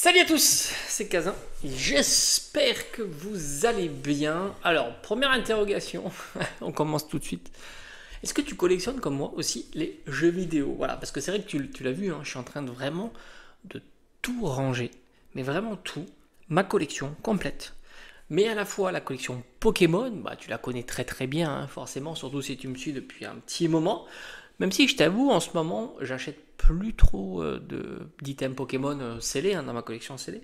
Salut à tous, c'est Kazin, j'espère que vous allez bien. Alors, première interrogation, on commence tout de suite. Est-ce que tu collectionnes comme moi aussi les jeux vidéo? Voilà, parce que c'est vrai que tu l'as vu, hein, je suis en train de vraiment de tout ranger, mais vraiment tout, ma collection complète. Mais à la fois la collection Pokémon, bah, tu la connais très très bien, hein, forcément, surtout si tu me suis depuis un petit moment. Même si je t'avoue, en ce moment, j'achète plus trop d'items Pokémon scellés hein, dans ma collection scellée.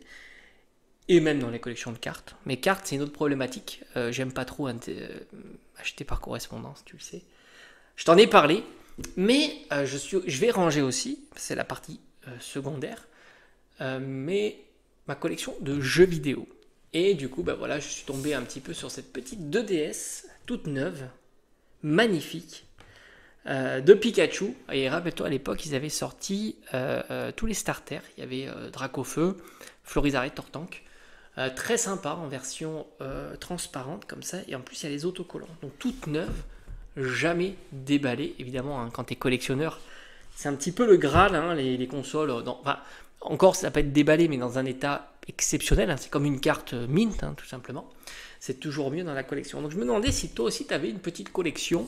Et même dans les collections de cartes. Mais cartes, c'est une autre problématique. J'aime pas trop acheter par correspondance, tu le sais. Je t'en ai parlé, mais je vais ranger aussi, c'est la partie secondaire, mais ma collection de jeux vidéo. Et du coup, bah voilà, je suis tombé un petit peu sur cette petite 2DS, toute neuve, magnifique, de Pikachu. Et rappelle-toi, à l'époque, ils avaient sorti tous les starters. Il y avait Dracofeu, Florizarre, Tortank. Très sympa en version transparente comme ça. Et en plus, il y a les autocollants. Donc, toute neuve, jamais déballée. Évidemment, hein, quand tu es collectionneur, c'est un petit peu le Graal, hein, les consoles. Enfin, encore, ça peut être déballé, mais dans un état exceptionnel. Hein, c'est comme une carte mint, hein, tout simplement. C'est toujours mieux dans la collection. Donc, je me demandais si toi aussi, tu avais une petite collection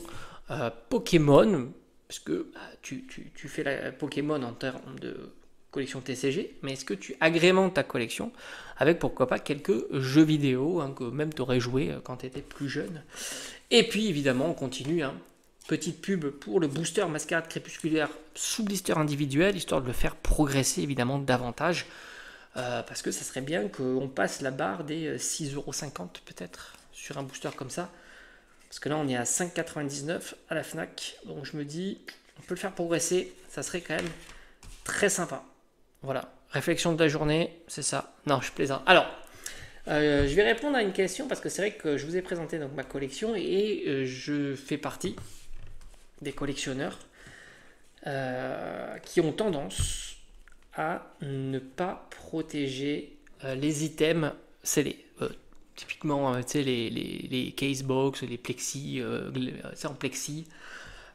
Pokémon, parce que bah, tu fais la Pokémon en termes de collection TCG, mais est-ce que tu agrémentes ta collection avec pourquoi pas quelques jeux vidéo hein, que même tu aurais joué quand tu étais plus jeune. Et puis évidemment on continue, hein, petite pub pour le booster Mascarade Crépusculaire sous blister individuel, histoire de le faire progresser évidemment davantage, parce que ça serait bien qu'on passe la barre des 6,50€ peut-être sur un booster comme ça. Parce que là, on est à 5,99€ à la Fnac. Donc je me dis, on peut le faire progresser. Ça serait quand même très sympa. Voilà. Réflexion de la journée, c'est ça. Non, je plaisante. Alors, je vais répondre à une question parce que c'est vrai que je vous ai présenté donc, ma collection et je fais partie des collectionneurs qui ont tendance à ne pas protéger les items scellés. Typiquement, tu sais, les casebox, les plexi, c'est en plexi.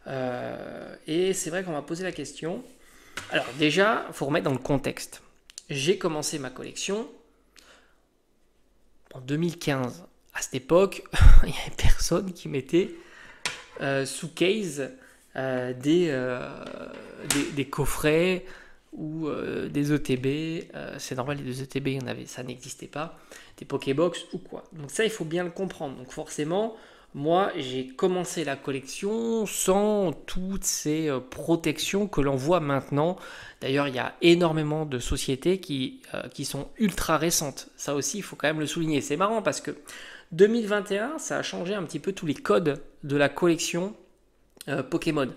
Et c'est vrai qu'on m'a posé la question. Alors déjà, il faut remettre dans le contexte. J'ai commencé ma collection en 2015. À cette époque, il n'y avait personne qui mettait sous case des coffrets ou des ETB. C'est normal, les ETB, ça n'existait pas. Des Pokébox ou quoi. Donc ça, il faut bien le comprendre. Donc forcément, moi, j'ai commencé la collection sans toutes ces protections que l'on voit maintenant. D'ailleurs, il y a énormément de sociétés qui sont ultra récentes. Ça aussi, il faut quand même le souligner. C'est marrant parce que 2021, ça a changé un petit peu tous les codes de la collection Pokémon.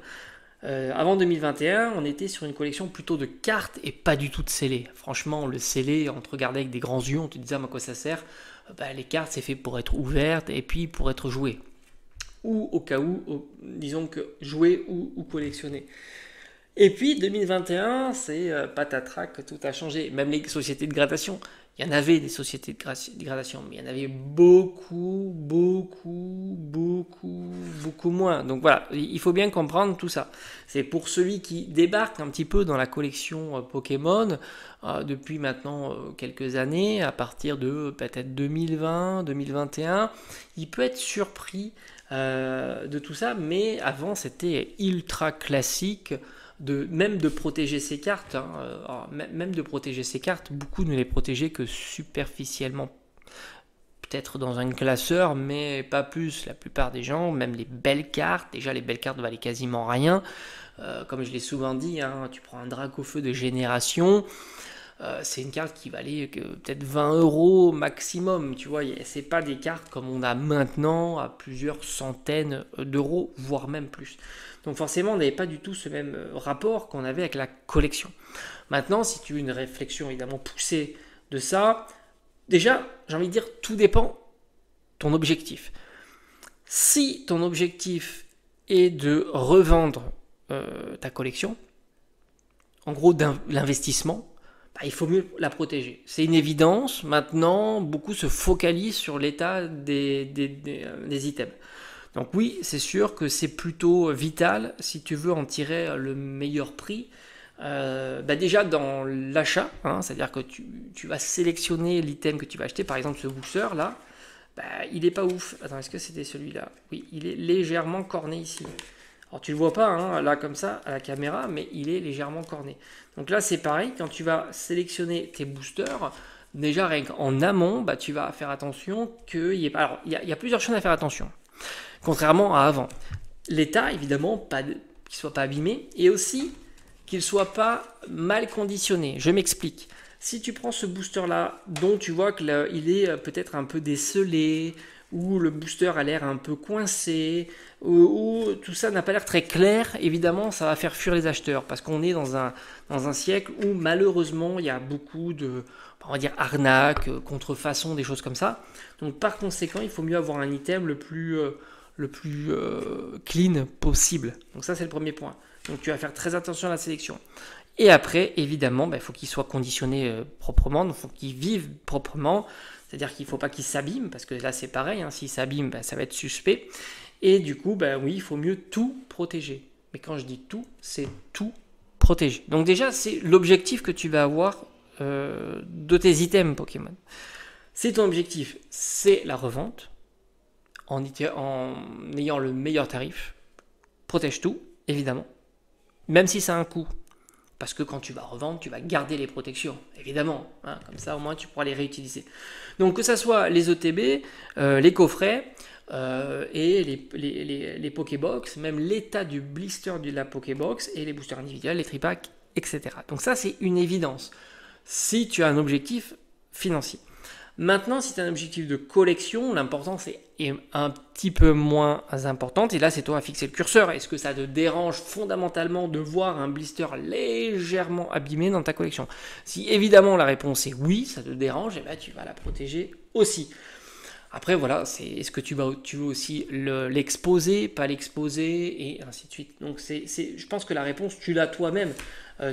Avant 2021, on était sur une collection plutôt de cartes et pas du tout de scellés. Franchement, le scellé, on te regardait avec des grands yeux, on te disait à quoi ça sert. Les cartes, c'est fait pour être ouvertes et puis pour être jouées. Ou au cas où, disons que jouer ou collectionner. Et puis 2021, c'est patatrac, tout a changé. Même les sociétés de gradation. Il y en avait des sociétés de gradation, mais il y en avait beaucoup moins. Donc voilà, il faut bien comprendre tout ça. C'est pour celui qui débarque un petit peu dans la collection Pokémon depuis maintenant quelques années, à partir de peut-être 2020, 2021, il peut être surpris de tout ça, mais avant c'était ultra classique. Même de protéger ses cartes, hein, même de protéger ses cartes, beaucoup ne les protégeaient que superficiellement, peut-être dans un classeur, mais pas plus. La plupart des gens, même les belles cartes, déjà les belles cartes valaient quasiment rien. Comme je l'ai souvent dit, hein, tu prends un Dracofeu de génération, c'est une carte qui valait peut-être 20€ maximum, tu vois, c'est pas des cartes comme on a maintenant à plusieurs centaines d'euros, voire même plus. Donc forcément, on n'avait pas du tout ce même rapport qu'on avait avec la collection. Maintenant, si tu veux une réflexion évidemment poussée de ça, déjà, j'ai envie de dire, tout dépend de ton objectif. Si ton objectif est de revendre ta collection, en gros l'investissement, il faut mieux la protéger. C'est une évidence. Maintenant, beaucoup se focalisent sur l'état des items. Donc oui, c'est sûr que c'est plutôt vital si tu veux en tirer le meilleur prix Déjà dans l'achat, hein, c'est-à-dire que tu vas sélectionner l'item que tu vas acheter, par exemple ce booster là, il est pas ouf. Attends, est-ce que c'était celui-là? Oui, il est légèrement corné ici. Alors tu le vois pas hein, là comme ça à la caméra, mais il est légèrement corné. Donc là c'est pareil, quand tu vas sélectionner tes boosters, déjà en amont, tu vas faire attention qu'il y ait pas. Alors il y a plusieurs choses à faire attention, contrairement à avant. L'état évidemment, qu'il soit pas abîmé, et aussi qu'il soit pas mal conditionné. Je m'explique. Si tu prends ce booster là, dont tu vois qu'il est peut-être un peu décelé, ou le booster a l'air un peu coincé, ou tout ça n'a pas l'air très clair, évidemment ça va faire fuir les acheteurs, parce qu'on est dans un siècle où malheureusement il y a beaucoup de, on va dire, arnaques, contrefaçons, des choses comme ça. Donc par conséquent il faut mieux avoir un item le plus clean possible. Donc ça c'est le premier point. Donc tu vas faire très attention à la sélection. Et après, évidemment, il faut qu'il soit conditionné proprement, il faut qu'il vive proprement, c'est-à-dire qu'il ne faut pas qu'il s'abîme, parce que là c'est pareil, hein, s'il s'abîme, ça va être suspect. Et du coup, oui, il faut mieux tout protéger. Mais quand je dis tout, c'est tout protéger. Donc déjà, c'est l'objectif que tu vas avoir de tes items Pokémon. C'est ton objectif, c'est la revente, en ayant le meilleur tarif. Protège tout, évidemment, même si ça a un coût. Parce que quand tu vas revendre, tu vas garder les protections, évidemment. Hein, comme ça, au moins, tu pourras les réutiliser. Donc, que ce soit les ETB, les coffrets et les Pokébox, même l'état du blister de la Pokébox et les boosters individuels, les tripacks, etc. Donc ça, c'est une évidence. Si tu as un objectif financier. Maintenant, si tu as un objectif de collection, l'importance est un petit peu moins importante. Et là, c'est toi à fixer le curseur. Est-ce que ça te dérange fondamentalement de voir un blister légèrement abîmé dans ta collection? Si évidemment la réponse est oui, ça te dérange, et tu vas la protéger aussi. Après, voilà, est-ce que tu veux aussi l'exposer, pas l'exposer, et ainsi de suite. Donc, je pense que la réponse, tu l'as toi-même.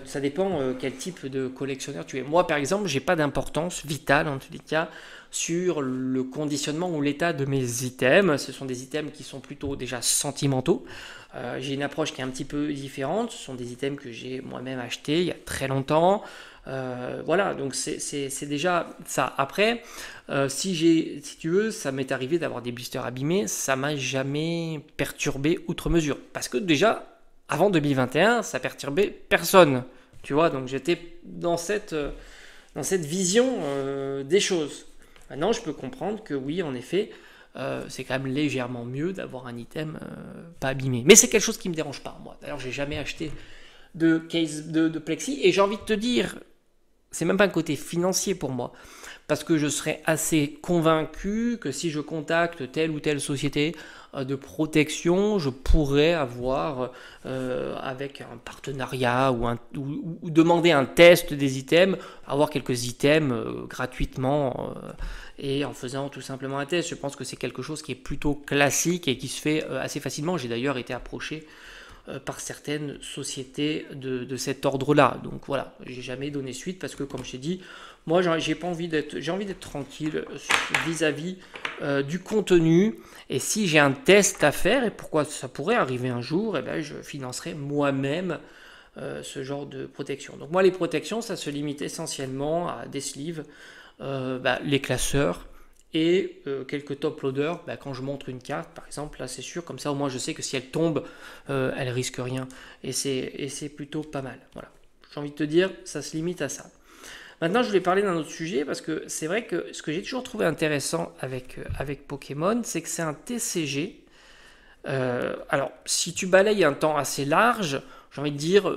Ça dépend quel type de collectionneur tu es. Moi, par exemple, j'ai pas d'importance vitale, en tous les cas, sur le conditionnement ou l'état de mes items. Ce sont des items qui sont plutôt déjà sentimentaux. J'ai une approche qui est un petit peu différente. Ce sont des items que j'ai moi-même achetés il y a très longtemps. Voilà, donc c'est déjà ça. Après, si tu veux, ça m'est arrivé d'avoir des blisters abîmés, ça m'a jamais perturbé outre mesure. Parce que déjà, avant 2021, ça perturbait personne. Tu vois, donc j'étais dans cette vision des choses. Maintenant, je peux comprendre que oui, en effet, c'est quand même légèrement mieux d'avoir un item pas abîmé. Mais c'est quelque chose qui me dérange pas, moi. D'ailleurs, j'ai jamais acheté de case de plexi. Et j'ai envie de te dire, c'est même pas un côté financier pour moi. Parce que je serais assez convaincu que si je contacte telle ou telle société de protection, je pourrais avoir avec un partenariat ou demander un test des items, avoir quelques items gratuitement et en faisant tout simplement un test. Je pense que c'est quelque chose qui est plutôt classique et qui se fait assez facilement. J'ai d'ailleurs été approché par certaines sociétés de cet ordre-là. Donc voilà, j'ai jamais donné suite parce que comme je t'ai dit, moi j'ai envie d'être tranquille vis-à-vis du contenu. Et si j'ai un test à faire, et pourquoi ça pourrait arriver un jour, je financerai moi-même ce genre de protection. Donc moi les protections, ça se limite essentiellement à des sleeves, les classeurs, et quelques top loaders quand je montre une carte par exemple, là c'est sûr, comme ça au moins je sais que si elle tombe elle risque rien, et c'est plutôt pas mal. Voilà, j'ai envie de te dire, ça se limite à ça. Maintenant je voulais parler d'un autre sujet, parce que c'est vrai que ce que j'ai toujours trouvé intéressant avec Pokémon, c'est que c'est un TCG. Alors si tu balayes un temps assez large, j'ai envie de dire,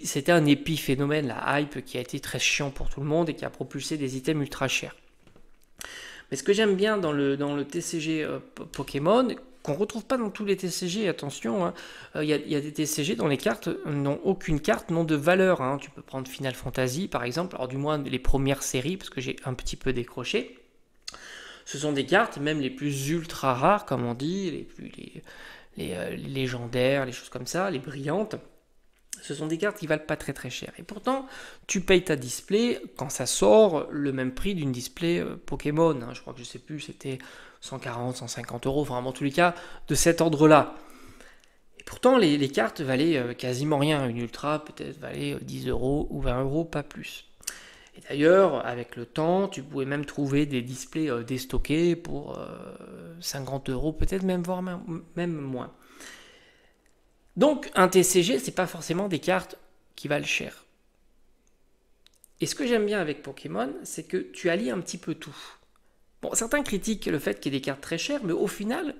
c'était un épiphénomène, la hype qui a été très chiant pour tout le monde et qui a propulsé des items ultra chers. Mais ce que j'aime bien dans le TCG Pokémon, qu'on ne retrouve pas dans tous les TCG, attention, hein, y a des TCG dont les cartes aucune carte n'ont de valeur. Hein. Tu peux prendre Final Fantasy par exemple, alors du moins les premières séries, parce que j'ai un petit peu décroché. Ce sont des cartes, même les plus ultra rares, comme on dit, les légendaires, les choses comme ça, les brillantes. Ce sont des cartes qui valent pas très très cher. Et pourtant, tu payes ta display quand ça sort le même prix d'une display Pokémon. Hein. Je crois que je sais plus, c'était 140, 150 euros. Enfin, en tous les cas, de cet ordre-là. Et Pourtant, les cartes valaient quasiment rien. Une Ultra peut-être valait 10 euros ou 20 euros, pas plus. Et d'ailleurs, avec le temps, tu pouvais même trouver des displays déstockés pour 50 euros, peut-être même, voire même moins. Donc, un TCG, c'est pas forcément des cartes qui valent cher. Et ce que j'aime bien avec Pokémon, c'est que tu allies un petit peu tout. Bon, certains critiquent le fait qu'il y ait des cartes très chères, mais au final,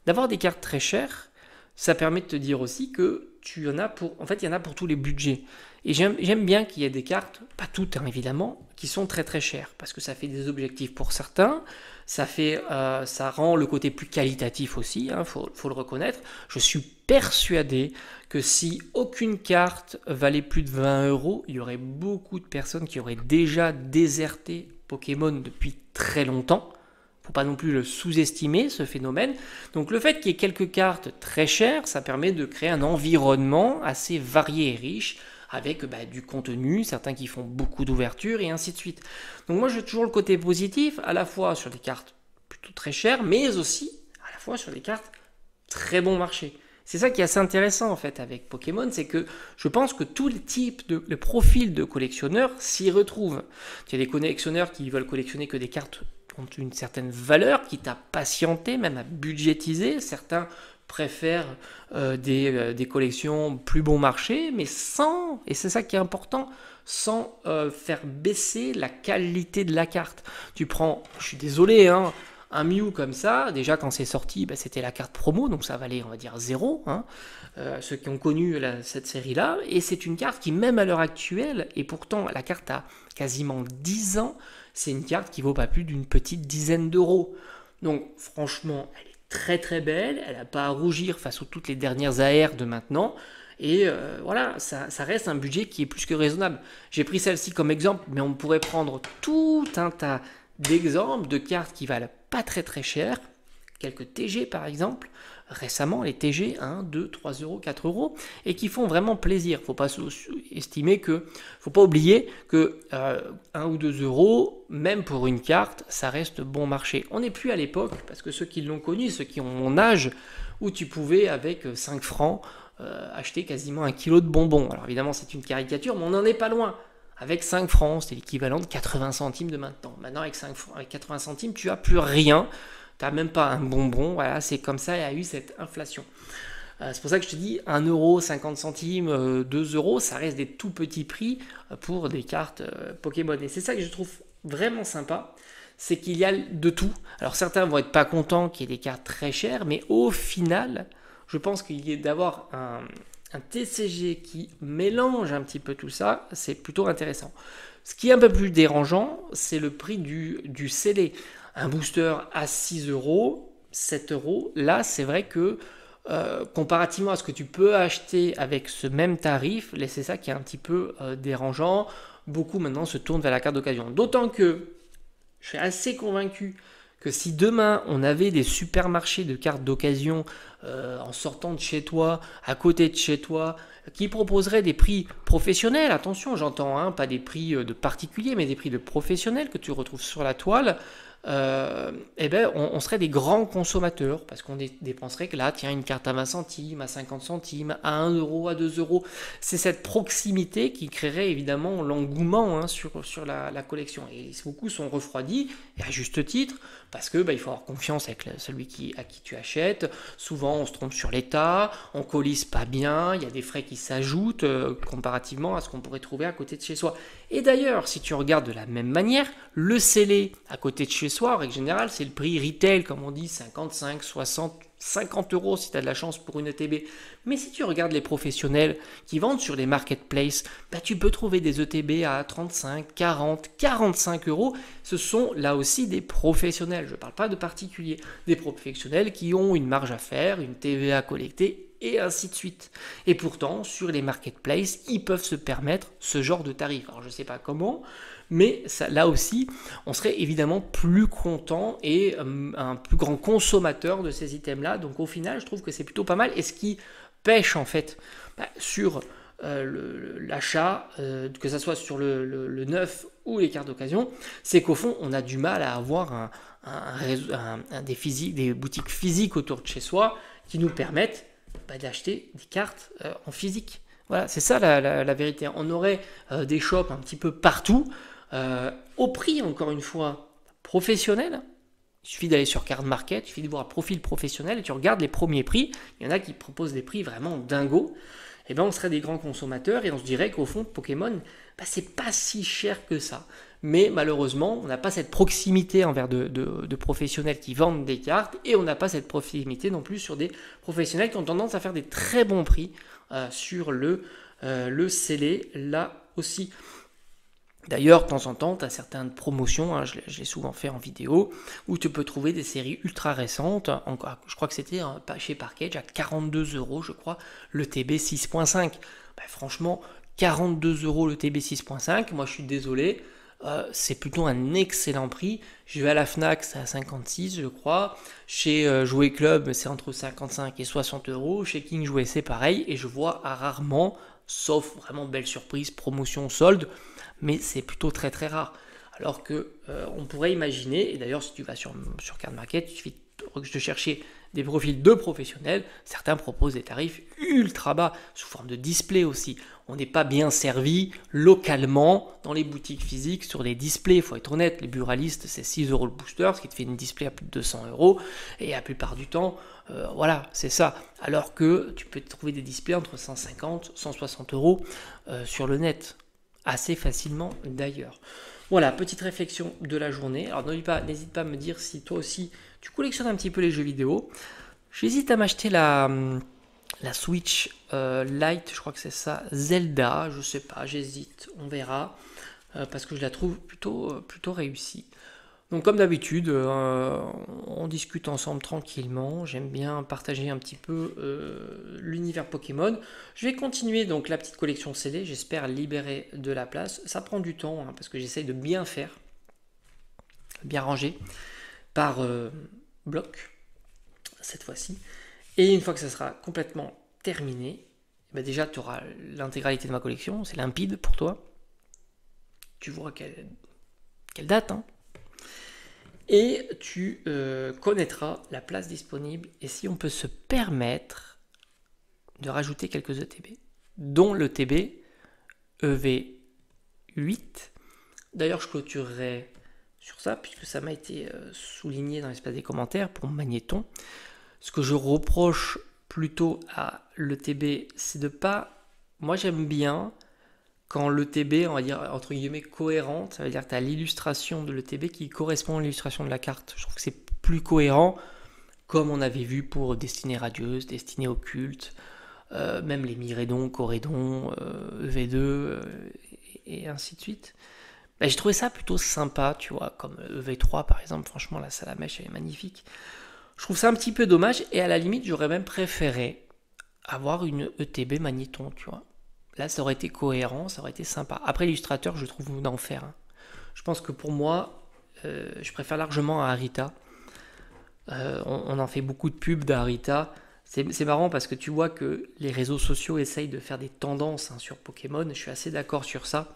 d'avoir des cartes très chères, ça permet de te dire aussi que tu en as pour, en fait, il y en a pour tous les budgets. Et j'aime bien qu'il y ait des cartes, pas toutes hein, évidemment, qui sont très très chères, parce que ça fait des objectifs pour certains, ça rend le côté plus qualitatif aussi, faut le reconnaître. Je suis persuadé que si aucune carte valait plus de 20 euros, il y aurait beaucoup de personnes qui auraient déjà déserté Pokémon depuis très longtemps. Faut pas non plus le sous-estimer, ce phénomène. Donc le fait qu'il y ait quelques cartes très chères, ça permet de créer un environnement assez varié et riche, avec du contenu, certains qui font beaucoup d'ouverture et ainsi de suite. Donc moi j'ai toujours le côté positif, à la fois sur des cartes plutôt très chères, mais aussi à la fois sur des cartes très bon marché. C'est ça qui est assez intéressant en fait avec Pokémon, c'est que je pense que tous les types le profil de collectionneurs s'y retrouvent. Il y a des collectionneurs qui veulent collectionner que des cartes qui ont une certaine valeur, qui t'a patienté, même à budgétiser. Certains préfèrent des collections plus bon marché, mais sans, et c'est ça qui est important, sans faire baisser la qualité de la carte. Tu prends, je suis désolé, hein, un Mew comme ça, déjà quand c'est sorti, c'était la carte promo, donc ça valait on va dire 0, hein, ceux qui ont connu cette série-là, et c'est une carte qui même à l'heure actuelle, et pourtant la carte a quasiment 10 ans, c'est une carte qui vaut pas plus d'une petite dizaine d'euros. Donc franchement, elle est très très belle, elle n'a pas à rougir face aux toutes les dernières AR de maintenant, et voilà, ça reste un budget qui est plus que raisonnable. J'ai pris celle-ci comme exemple, mais on pourrait prendre tout un tas d'exemples de cartes qui valent pas très très cher, quelques TG par exemple, récemment les TG 1, 2, 3 euros, 4 euros, et qui font vraiment plaisir. Faut pas estimer que, faut pas oublier que 1 ou 2 euros, même pour une carte, ça reste bon marché. On n'est plus à l'époque, parce que ceux qui l'ont connu, ceux qui ont mon âge, où tu pouvais avec 5 francs acheter quasiment 1 kilo de bonbons. Alors évidemment c'est une caricature, mais on n'en est pas loin. Avec 5 francs, c'est l'équivalent de 80 centimes de maintenant. Maintenant, avec 80 centimes, tu n'as plus rien. Tu n'as même pas un bonbon. Voilà, c'est comme ça, il y a eu cette inflation. C'est pour ça que je te dis 1 euro, 50 centimes, 2 euros, ça reste des tout petits prix pour des cartes Pokémon. Et c'est ça que je trouve vraiment sympa, c'est qu'il y a de tout. Alors certains vont être pas contents qu'il y ait des cartes très chères, mais au final, je pense qu'il y ait d'avoir un TCG qui mélange un petit peu tout ça, c'est plutôt intéressant. Ce qui est un peu plus dérangeant, c'est le prix du scellé. Un booster à 6 euros, 7 euros, là c'est vrai que comparativement à ce que tu peux acheter avec ce même tarif, c'est ça qui est un petit peu dérangeant. Beaucoup maintenant se tournent vers la carte d'occasion. D'autant que je suis assez convaincu que si demain on avait des supermarchés de cartes d'occasion en sortant de chez toi, à côté de chez toi, qui proposeraient des prix professionnels, attention j'entends, hein, pas des prix de particuliers, mais des prix de professionnels que tu retrouves sur la toile, on serait des grands consommateurs, parce qu'on dépenserait que là, tiens, une carte à 20 centimes, à 50 centimes, à 1 euro, à 2 euros. C'est cette proximité qui créerait évidemment l'engouement hein, sur la collection. Et beaucoup sont refroidis, et à juste titre, parce que il faut avoir confiance avec celui à qui tu achètes. Souvent, on se trompe sur l'état, on colise pas bien, il y a des frais qui s'ajoutent comparativement à ce qu'on pourrait trouver à côté de chez soi. Et d'ailleurs, si tu regardes de la même manière, le scellé à côté de chez soi, en règle générale, c'est le prix retail, comme on dit, 55, 60, 50 euros si tu as de la chance pour une ETB. Mais si tu regardes les professionnels qui vendent sur les marketplaces, tu peux trouver des ETB à 35, 40, 45 euros. Ce sont là aussi des professionnels, je ne parle pas de particuliers, des professionnels qui ont une marge à faire, une TVA collectée, et ainsi de suite. Et pourtant, sur les marketplaces, ils peuvent se permettre ce genre de tarif. Alors, je ne sais pas comment, mais ça, là aussi, on serait évidemment plus content et un plus grand consommateur de ces items-là. Donc, au final, je trouve que c'est plutôt pas mal. Et ce qui pêche, en fait, sur l'achat, que ce soit sur le neuf ou les cartes d'occasion, c'est qu'au fond, on a du mal à avoir des boutiques physiques autour de chez soi qui nous permettent d'acheter des cartes en physique. Voilà, c'est ça la vérité. On aurait des shops un petit peu partout, au prix, encore une fois, professionnel. Il suffit d'aller sur Card Market, il suffit de voir profil professionnel et tu regardes les premiers prix. Il y en a qui proposent des prix vraiment dingos. Et ben on serait des grands consommateurs et on se dirait qu'au fond, Pokémon, c'est pas si cher que ça. Mais malheureusement, on n'a pas cette proximité envers de professionnels qui vendent des cartes et on n'a pas cette proximité non plus sur des professionnels qui ont tendance à faire des très bons prix sur le scellé là aussi. D'ailleurs, de temps en temps, tu as certaines promotions, hein, je l'ai souvent fait en vidéo, où tu peux trouver des séries ultra récentes. Je crois que c'était chez Parkage à 42 €, je crois, le TB 6.5. Franchement, 42 € le TB 6.5, moi je suis désolé, c'est plutôt un excellent prix. Je vais à la Fnac, c'est à 56, je crois. Chez Jouet Club, c'est entre 55 et 60 €. Chez King Jouet, c'est pareil. Et je vois rarement, sauf vraiment belle surprise, promotion, solde, mais c'est plutôt très très rare. Alors que on pourrait imaginer, et d'ailleurs si tu vas sur Card Market, il suffit de chercher des profils de professionnels, certains proposent des tarifs ultra bas, sous forme de display aussi. On n'est pas bien servi localement dans les boutiques physiques sur des displays, il faut être honnête, les buralistes c'est 6 € le booster, ce qui te fait une display à plus de 200 €, et la plupart du temps, voilà, c'est ça. Alors que tu peux trouver des displays entre 150 et 160 € sur le net, assez facilement d'ailleurs. Voilà, petite réflexion de la journée. Alors n'hésite pas à me dire si toi aussi tu collectionnes un petit peu les jeux vidéo. J'hésite à m'acheter la Switch Lite, je crois que c'est ça, Zelda, je sais pas, j'hésite, on verra, parce que je la trouve plutôt réussie. Donc comme d'habitude, on discute ensemble tranquillement, j'aime bien partager un petit peu l'univers Pokémon. Je vais continuer donc la petite collection CD, j'espère libérer de la place. Ça prend du temps, hein, parce que j'essaye de bien faire, bien ranger, par bloc, cette fois-ci. Et une fois que ça sera complètement terminé, déjà tu auras l'intégralité de ma collection, c'est limpide pour toi. Tu vois quelle date, hein. Et tu connaîtras la place disponible et si on peut se permettre de rajouter quelques ETB, dont le TB EV8. D'ailleurs, je clôturerai sur ça puisque ça m'a été souligné dans l'espace des commentaires pour mon magnéton. Ce que je reproche plutôt à l'ETB, c'est de pas... Moi, j'aime bien quand l'ETB, on va dire, entre guillemets, cohérente, ça veut dire que tu as l'illustration de l'ETB qui correspond à l'illustration de la carte. Je trouve que c'est plus cohérent, comme on avait vu pour Destinée Radieuse, Destinée Occulte, même les Miredon, Corédon, EV2, et ainsi de suite. J'ai trouvé ça plutôt sympa, tu vois, comme EV3 par exemple, franchement, la Salamèche, elle est magnifique. Je trouve ça un petit peu dommage, et à la limite, j'aurais même préféré avoir une ETB magnéton, tu vois. Là, ça aurait été cohérent, ça aurait été sympa. Après, l'illustrateur, je trouve d'enfer. Hein. Je pense que pour moi, je préfère largement à Arita. On en fait beaucoup de pubs d'Arita. C'est marrant parce que tu vois que les réseaux sociaux essayent de faire des tendances sur Pokémon. Je suis assez d'accord sur ça.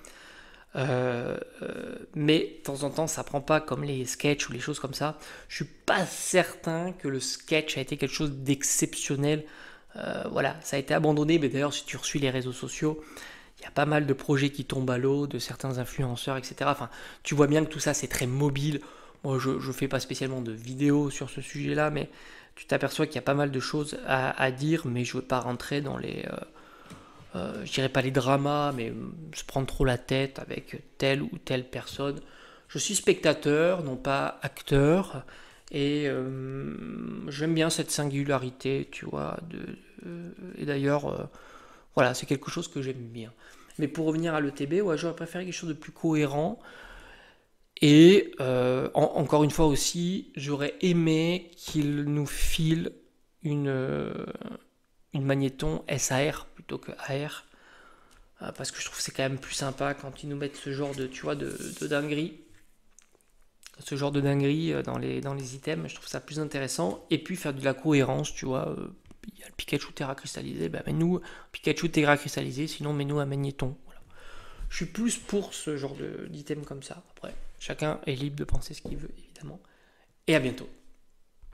Mais de temps en temps, ça prend pas comme les sketchs ou les choses comme ça. Je suis pas certain que le sketch a été quelque chose d'exceptionnel. Voilà, ça a été abandonné, mais d'ailleurs si tu suis les réseaux sociaux, il y a pas mal de projets qui tombent à l'eau, de certains influenceurs, etc. Enfin, tu vois bien que tout ça c'est très mobile. Moi je fais pas spécialement de vidéos sur ce sujet-là, mais tu t'aperçois qu'il y a pas mal de choses à dire, mais je veux pas rentrer dans les... je dirais pas les dramas, mais se prendre trop la tête avec telle ou telle personne. Je suis spectateur, non pas acteur. Et j'aime bien cette singularité, tu vois. Et d'ailleurs, voilà, c'est quelque chose que j'aime bien. Mais pour revenir à l'ETB, ouais, j'aurais préféré quelque chose de plus cohérent. Et encore une fois aussi, j'aurais aimé qu'il nous file une magnéton SAR plutôt que AR. Parce que je trouve que c'est quand même plus sympa quand ils nous mettent ce genre de, tu vois, de dinguerie. Ce genre de dinguerie dans les items, je trouve ça plus intéressant. Et puis faire de la cohérence, tu vois. Il y a le Pikachu Terra cristallisé, mets-nous Pikachu Terra cristallisé, sinon mets-nous un magnéton. Voilà. Je suis plus pour ce genre d'item comme ça. Après, chacun est libre de penser ce qu'il veut, évidemment. Et à bientôt.